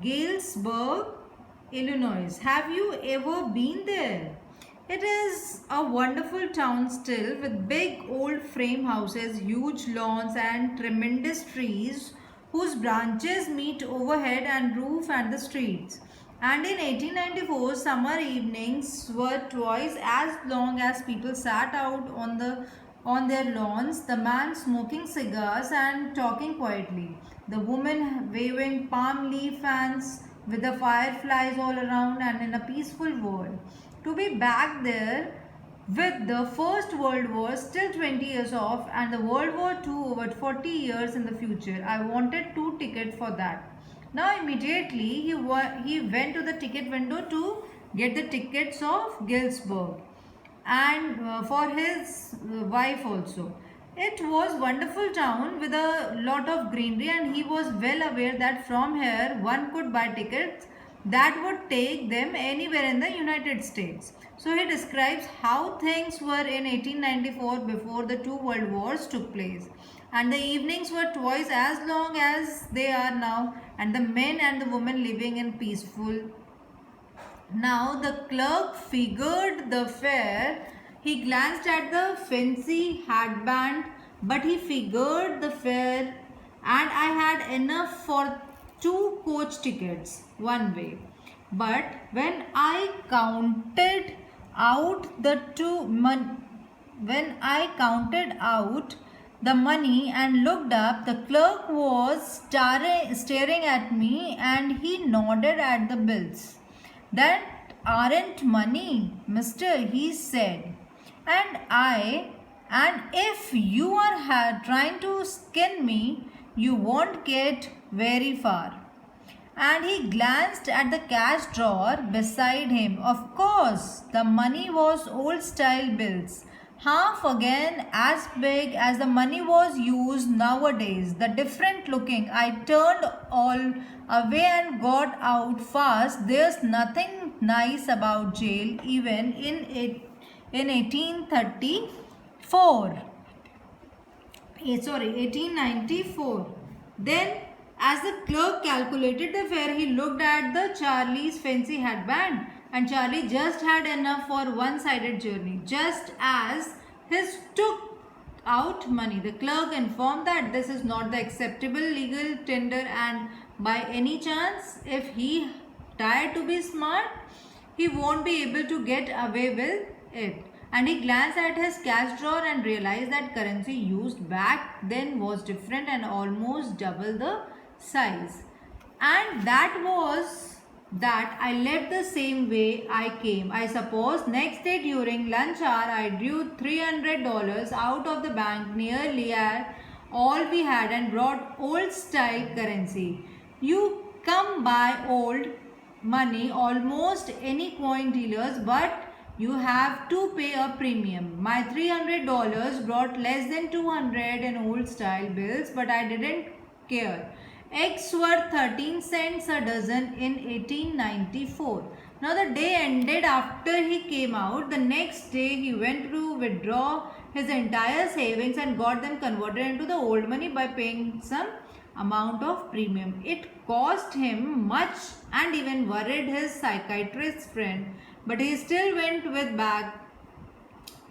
Galesburg, Illinois. Have you ever been there? It is a wonderful town still with big old frame houses, huge lawns and tremendous trees whose branches meet overhead and roof and the streets. And in 1894, summer evenings were twice as long as people sat out on their lawns, the man smoking cigars and talking quietly, the woman waving palm leaf fans with the fireflies all around, and in a peaceful world. To be back there with the First World War still 20 years off and the World War II over 40 years in the future, I wanted two tickets for that. Now immediately he went to the ticket window to get the tickets of Galesburg and for his wife also. It was wonderful town with a lot of greenery, and he was well aware that from here one could buy tickets that would take them anywhere in the United States. So he describes how things were in 1894 before the two world wars took place, and the evenings were twice as long as they are now, and the men and the women living in peaceful. Now the clerk figured the fare. He glanced at the fancy hatband, but he figured the fare, and I had enough for two coach tickets one way. But when I counted out the when I counted out the money and looked up, the clerk was staring at me, and he nodded at the bills. That aren't money, mister, he said. And if you are trying to skin me, you won't get very far. And he glanced at the cash drawer beside him. Of course, the money was old style bills, half again as big as the money was used nowadays, the different looking. I turned all away and got out fast. There's nothing nice about jail even in 1834. 1894. Then, as the clerk calculated the fare, he looked at the Charlie's fancy headband, and Charlie just had enough for one-sided journey. Just as his took out money, the clerk informed that this is not the acceptable legal tender, and by any chance, if he tried to be smart, he won't be able to get away with it. And he glanced at his cash drawer and realized that currency used back then was different and almost double the size. And that was that. I left the same way I came. I suppose next day during lunch hour I drew $300 out of the bank, nearly at all we had, and brought old style currency. You come by old money almost any coin dealers, but you have to pay a premium. My $300 brought less than 200 in old style bills, but I didn't care. Eggs were 13 cents a dozen in 1894. Now the day ended after he came out. The next day he went to withdraw his entire savings and got them converted into the old money by paying some amount of premium. It cost him much and even worried his psychiatrist friend, but he still went with bag.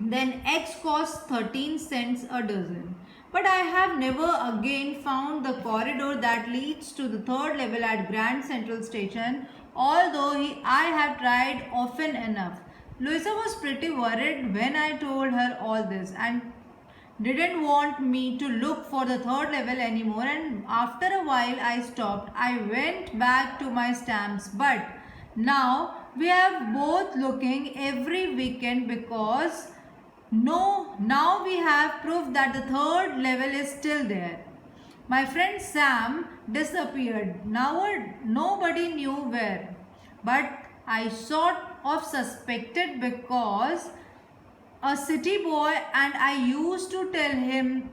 Then eggs cost 13 cents a dozen. But I have never again found the corridor that leads to the third level at Grand Central Station, although I have tried often enough. Louisa was pretty worried when I told her all this, and didn't want me to look for the third level anymore, and after a while I stopped. I went back to my stamps, but now we are both looking every weekend because now we have proof that the third level is still there. My friend Sam disappeared. Now nobody knew where, but I sort of suspected because a city boy, and I used to tell him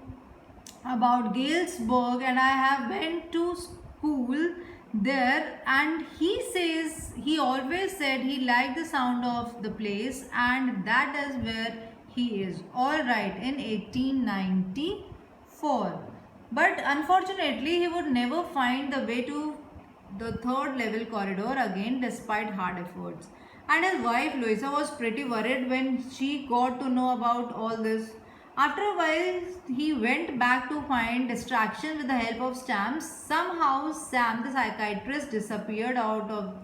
about Galesburg, and I have went to school there, and he always said he liked the sound of the place, and that is where he is. All right, in 1894. But unfortunately he would never find the way to the third level corridor again despite hard efforts. And his wife Louisa was pretty worried when she got to know about all this. After a while, he went back to find distraction with the help of stamps. Somehow, Sam, the psychiatrist, disappeared out of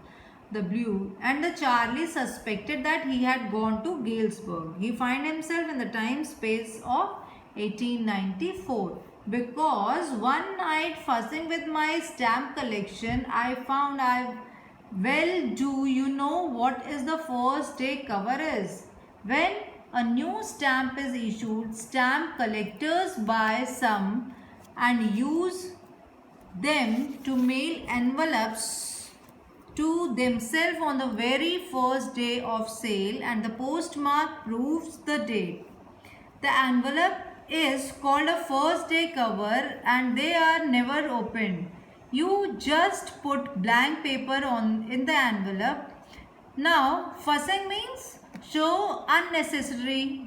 the blue, and the Charlie suspected that he had gone to Galesburg. He found himself in the time space of 1894 because one night, fussing with my stamp collection, I found I well, do you know what is the first day cover is? When a new stamp is issued, stamp collectors buy some and use them to mail envelopes to themselves on the very first day of sale, and the postmark proves the date. The envelope is called a first day cover and they are never opened. You just put blank paper on in the envelope. Now, fussing means show unnecessary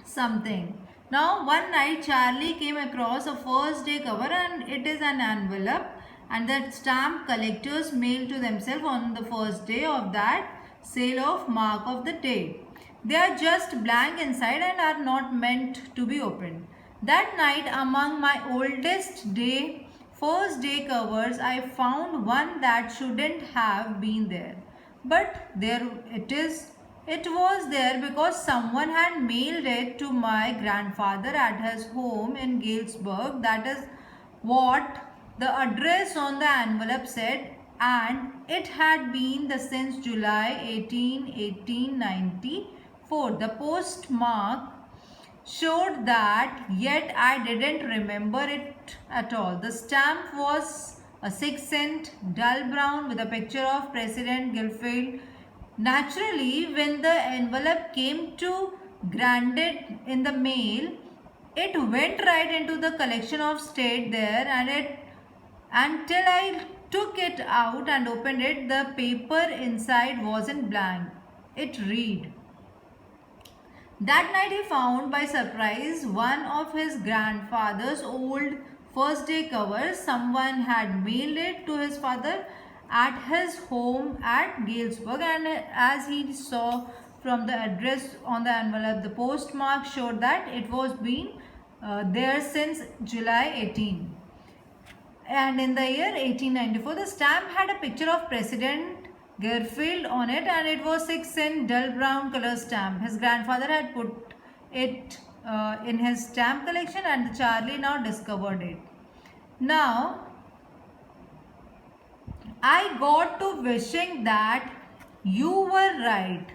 something. Now, one night Charlie came across a first day cover and it is an envelope, and that stamp collectors mail to themselves on the first day of that sale of mark of the date. They are just blank inside and are not meant to be opened. That night, among my oldest day first day covers, I found one that shouldn't have been there. But there it is. It was there because someone had mailed it to my grandfather at his home in Galesburg. That is what the address on the envelope said, and it had been the since July 18, 1894. The postmark showed that, yet I didn't remember it at all. The stamp was a 6-cent dull brown with a picture of President Garfield. Naturally, when the envelope came to granted in the mail, it went right into the collection of state there, and it until I took it out and opened it, the paper inside wasn't blank. It read. That night he found by surprise one of his grandfather's old first day covers. Someone had mailed it to his father at his home at Galesburg, and as he saw from the address on the envelope, the postmark showed that it was been there since July 18. And in the year 1894, the stamp had a picture of President Garfield on it, and it was 6-cent dull brown color stamp. His grandfather had put it in his stamp collection, and Charlie now discovered it. Now, I got to wishing that you were right.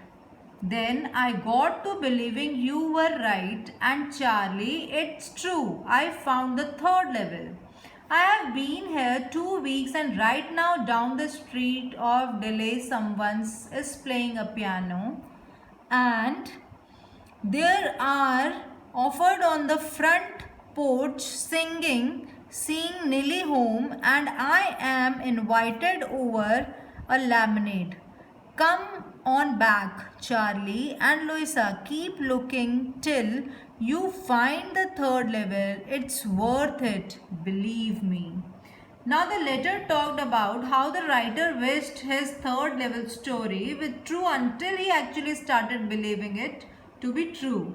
Then I got to believing you were right, and Charlie, it's true. I found the third level. I have been here 2 weeks, and right now down the street of Delay someone is playing a piano, and there are offered on the front porch singing, seeing Nilly home, and I am invited over a lemonade. Come on back, Charlie and Louisa. Keep looking till you find the third level. It's worth it, believe me. Now the letter talked about how the writer wished his third level story was true until he actually started believing it to be true.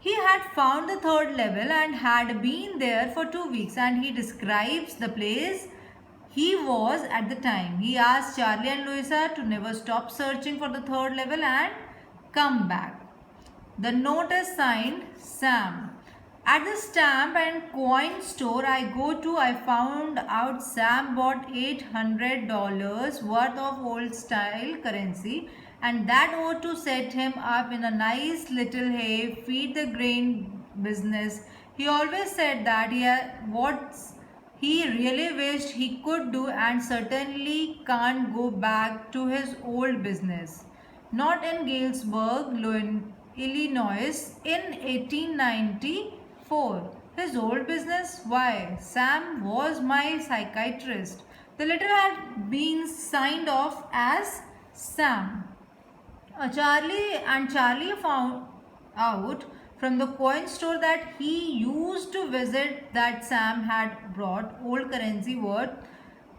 He had found the third level and had been there for 2 weeks, and he describes the place he was at the time. He asked Charlie and Louisa to never stop searching for the third level and come back. The note is signed Sam. At the stamp and coin store I go to, I found out Sam bought $800 worth of old style currency, and that ought to set him up in a nice little hay, feed the grain business. He always said that he really wished he could do, and certainly can't go back to his old business. Not in Galesburg, Illinois in 1894. His old business? Why, Sam was my psychiatrist. The letter had been signed off as Sam. Charlie found out from the coin store that he used to visit that Sam had brought old currency worth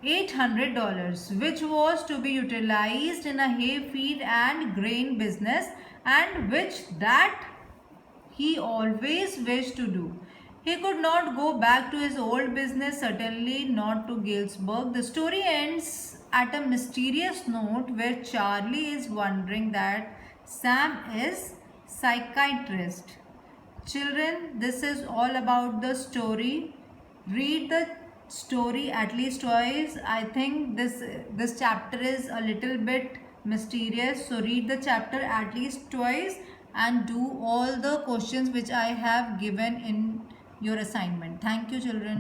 $800, which was to be utilized in a hay feed and grain business, and which that he always wished to do. He could not go back to his old business, certainly not to Galesburg. The story ends at a mysterious note where Charlie is wondering that Sam is psychiatrist. Children, this is all about the story. Read the story at least twice. I think this chapter is a little bit mysterious, so read the chapter at least twice and do all the questions which I have given in your assignment. Thank you, children.